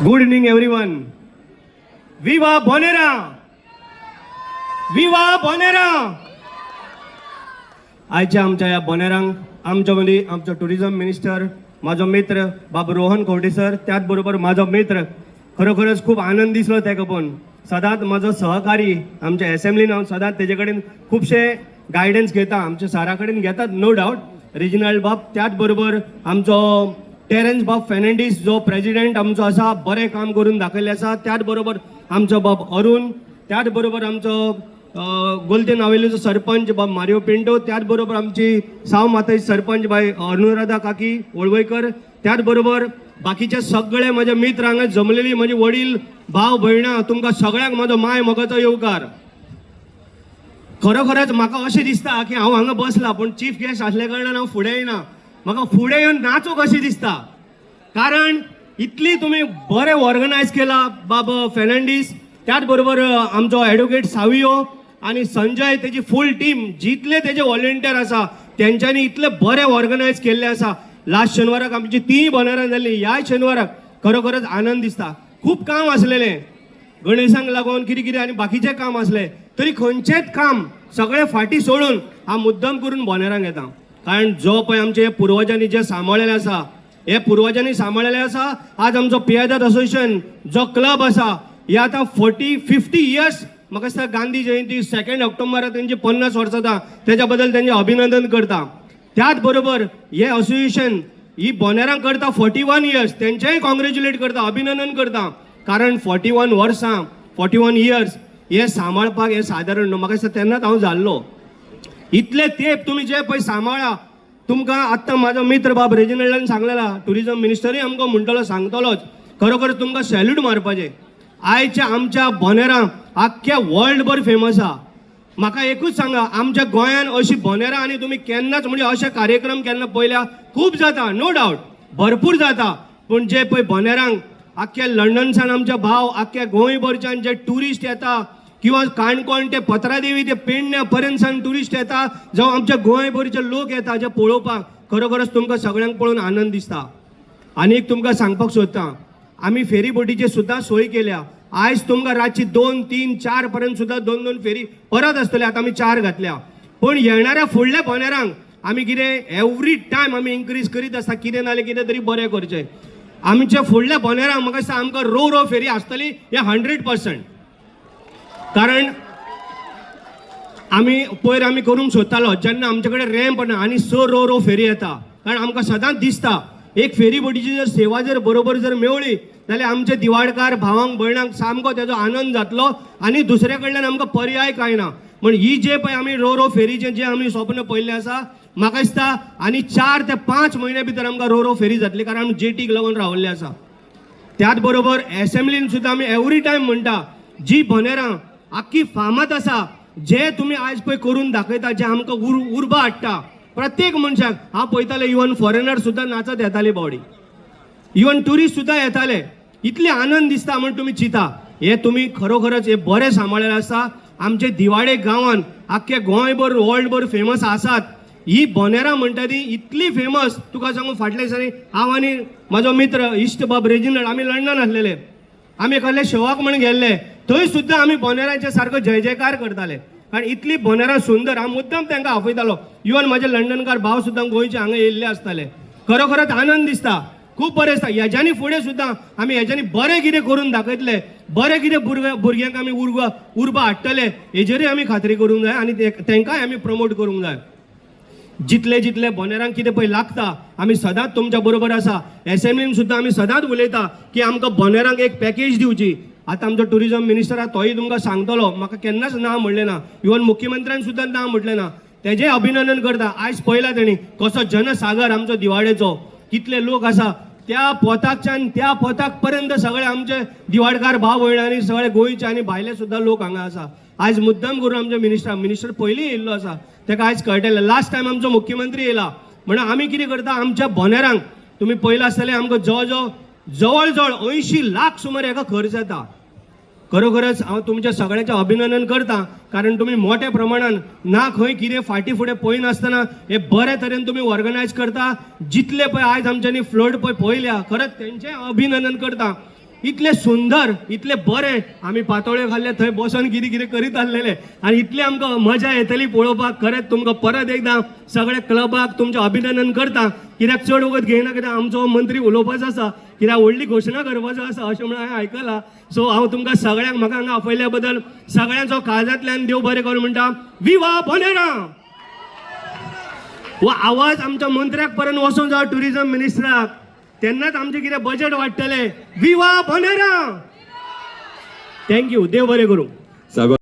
Good evening everyone. विवा बोनेरा, विवा बोनेरा. आजच्या आमच्या या बोनेरांक आमच्या मदीं आमचो टुरिझम मिनिस्टर, माझो मित्र बाबू रोहन कवटे सर, त्याच बरोबर माझो मित्र, खरोखरच खूप आनंद दिसलो ताका पळोवन. सदांच माझो सहकारी आमच्या असेंब्लीन हांव सदांच तेजे कडेन खुबशे गायडन्स घेता, आमच्या सरा कडेन घेतात नो डावट. रिजनल बाब, त्याच बरोबर आमचो टेरेन्स बाब फेर्नांडीस जो प्रेसिडेंट आमचो आसा, बरें काम करून दाखयल्लें आसा. त्याच बरोबर आमचो बाब अरुण, त्याच बरोबर आमचो गोलते नावेलीचो सरपंच बाब मारियो पिंटो, त्याच बरोबर आमची साव मातेची सरपंच बाय अनुराधा काकी वळवयकर, त्याच बरोबर बाकीचे सगळे माझे मित्र हांगा जमलेली, म्हजी वडील भाव भयणां, तुमकां सगळ्यांक म्हजो माय मोगाचो येवकार. खरोखरच म्हाका अशें दिसता की हांव हांगा बसला, पूण चीफ गेस्ट आसल्या कारणान हांव फुडें येना. म्हाका फुडें येवन नाचूंक कशें दिसता, कारण इतली तुमी बरें ऑर्गनायज केला बाब फेर्नांडीस, त्याच बरोबर आमचो एडवोकेट सावियो आनी संजय, तेजी फूल टीम, जितले तेजे व्हॉलंटियर आसा तेंच्यांनी इतले बरें ऑर्गनायज केल्लें आसा. लास्ट शेनवाराक आमची 3 बोनेरां जाल्लीं, ह्या शेनवाराक खरोखरच आनंद दिसता. खूब काम आसलेलें गणेशांक लागून, कितें कितें आनी बाकीचें काम आसलें, तरी खंयचेंच काम सगळें फाटीं सोडून हांव मुद्दम करून बोनेरांक येता. कारण जो पळय आमचे पुर्वजांनी जे सांबाळलेलें आसा, हे पुर्वजांनी सांबाळलेलें आसा. आज आमचो पियादाद असोसिएशन जो क्लब आसा, हे आतां 40-50 इयर्स, म्हाका दिसता गांधी जयंती 2 ऑक्टोबराक तेंची 50 वर्सां जाता, तेज्या बद्दल तेंचें अभिनंदन करता. त्याच बरोबर हे असोसिएशन ही बोनेरांक करता 41 इयर्स, तेंचेंय कॉंग्रॅच्युलेट करता, अभिनंदन करता. कारण 41 वर्सां, 41 इयर्स हे सांबाळपाक हे सादारण न्हू. म्हाका दिसता तेन्नाच हांव जाल्लो. इतले तेंप तुमी जे पळय सांबाळा, तुमकां आत्तां म्हाजो मित्र बाब रेजिनल्डान सांगलेला, टुरिझम मिनिस्टरूय आमकां म्हणटलो, सांगतलोच, खरोखर तुमकां सॅल्यूट मारपाचें. आयच्या आमच्या बोनेरां आख्ख्या वर्ल्डभर फेमस आहा. म्हाका एकूच सांगा, आमच्या गोंयान अशी बोनेरां आनी तुमी केन्नाच म्हणजे अशे कार्यक्रम केन्ना पयल्या? खूब जाता, नो डावट, भरपूर जाता. पूण जे पळय बोनेरांक आख्ख्या लंडनसान आमचे भाव, आख्ख्या गोंयभरच्यान जे ट्युरिस्ट येता, किंवा काणकोण ते पत्रादेवी ते पेडण्या पर्यंतसान ट्युरिस्ट येता, जावं आमच्या गोंयभरचे लोक येता जे पळोवपाक, खरोखरच तुमकां सगळ्यांक पळोवन आनंद दिसता. आनी एक तुमकां सांगपाक सोदता, आमी फेरी बोटीची सुद्दां सोय केल्या. आयज तुमकां रातची 2, 3, 4 पर्यंत सुद्दां 2-2 फेरी परत आसतले. आतां आमी 4 घातल्या, पूण येणाऱ्या फुडल्या बोनेरांक आमी कितें एवरी टायम आमी इन्क्रीज करीत आसता, कितें नाल्यार कितें तरी बरें करचें. आमच्या फुडल्या बोनेरांक म्हाका दिसता आमकां रो फेरी आसतली, हे 100%. कारण आमी पयर आमी करूंक सोदतालो, जेन्ना आमचे कडेन रॅम्प ना आनी 6 रो फेरी येता. कारण आमकां सदांच दिसता, एक फेरी बोटीची जर सेवा जर बरोबर जर मेवळी जाल्यार आमचे दिवाडकार भावांक भयणांक सामको तेजो आनंद जातलो, आनी दुसरे कडल्यान आमकां पर्याय कांय ना. म्हण ही जे पळय आमी रो फेरीचे जे आमी स्वप्न पळयल्लें आसा, म्हाका दिसता आनी 4 ते 5 म्हयने भितर आमकां रो फेरी जातली, कारण आमी जेटीक लागून रावल्ले आसा. त्याच बरोबर एसेंब्लीन सुद्दां आमी एवरी टायम म्हणटा, जी बोनेरां आख्खी फामाद आसा, जे तुमी आयज पळय करून दाखयता, जे आमकां उर्बा हाडटा प्रत्येक मनशाक. हांव पळयतालें इवन फॉरेनर सुद्दां नाचत येताली बावडी, इवन ट्युरिस्ट सुद्दां येताले. इतले आनंद दिसता म्हण तुमी चिता. हे तुमी खरोखरच हे बरें सांबाळलेलें आसा. आमचे दिवाडे गांवान आख्खे गोंयभर वर्ल्डभर फेमस आसात. ही बोनेरां म्हणटा ती इतली फेमस, तुका सांगू, फाटल्या दिसांनी हांव आनी म्हजो मित्र इश्ट बाब रेजिनल्ड आमी लंडन आसलेले. आमी एखाद्या शोवाक म्हण गेल्ले, थंय सुद्दां आमी बोनेरांचे सारको जय जयकार करताले. कारण इतली बोनेरां सुंदर, हांव मुद्दम तांकां आपयतालो. इवन म्हाजे लंडनकार भाव सुद्दां गोंयचे हांगा येयल्ले आसताले. खरोखरच आनंद दिसता, खूब बरें दिसता. हेज्यांनी फुडें सुद्दां आमी हेज्यांनी बरें कितें करून दाखयतले, बरें कितें भुरग्यांक आमी उर्बा हाडटले, हेजेरूय आमी खात्री करूंक जाय आनी तांकांय आमी प्रमोट करूंक जाय. जितले जितले बोनेरांक कितें पळय लागता, आमी सदांच तुमच्या बरोबर आसा. एसेंब्लीन सुद्दां आमी सदांच उलयता की आमकां बोनेरांक एक पॅकेज दिवची. आतां आमचो टुरिझम मिनिस्टर आहा, तोय तुमकां सांगतलो, म्हाका केन्नाच ना म्हणलें ना, इवन मुख्यमंत्र्यान सुद्दां ना म्हटलें ना. तेजेंय अभिनंदन करता. आयज पळयला तेणी कसो जनसागर आमचो दिवाडेचो, कितले लोक आसा, त्या पोताकच्यान त्या पोताक पर्यंत सगळे आमचे दिवाडकार भाव भयणांनी, सगळे गोंयचे आनी भायले सुद्दां लोक हांगा आसा. आयज मुद्दम करून आमचे मिनिस्टर पयलीं येयल्लो आसा, ताका आयज कळटलें. लास्ट टायम आमचो मुख्यमंत्री येयला, म्हणून आमी कितें करता, आमच्या बोनेरांक तुमी पळयलां आसतलें, आमकां जवळ जवळ 80 लाख सुमार हेका खर्च येता. खरोखरच हांव तुमच्या सगळ्यांचें अभिनंदन करता, कारण तुमी मोठ्या प्रमाणान ना खंय कितें फाटीं फुडें पळयनासतना हे बरे तरेन तुमी ऑर्गनायज करता. जितले पळय आयज आमच्यांनी फ्लड पळय पळयल्या, खरंच तेंचें अभिनंदन करता. इतले सुंदर इतले बरे आमी पातोळ्यो खाल्ले थंय बसून कितें कितें करीत आसलेले आनी इतली आमकां मजा येतली पळोवपाक खरेंच तुमकां परत एकदां सगळ्या क्लबाक तुमचें अभिनंदन करता कित्याक चड वगत घेयना कित्याक आमचो मंत्री उलोवपाचो आसा कित्याक व्हडली घोशणा करपाचो आसा अशें म्हणून हांवें आयकलां सो हांव तुमकां सगळ्यांक म्हाका हांगा आपयल्या बद्दल सगळ्यांचो काळजांतल्यान देव बरें करून म्हणटा विवा बोनेराम हो आवाज आमच्या मंत्र्याक पर्यंत वचून जावं टुरिझम मिनिस्टराक तेन्नाच आमचें कितें बजेट वाडटलें विवा बोनेराम थँक्यू देव बरें करूं.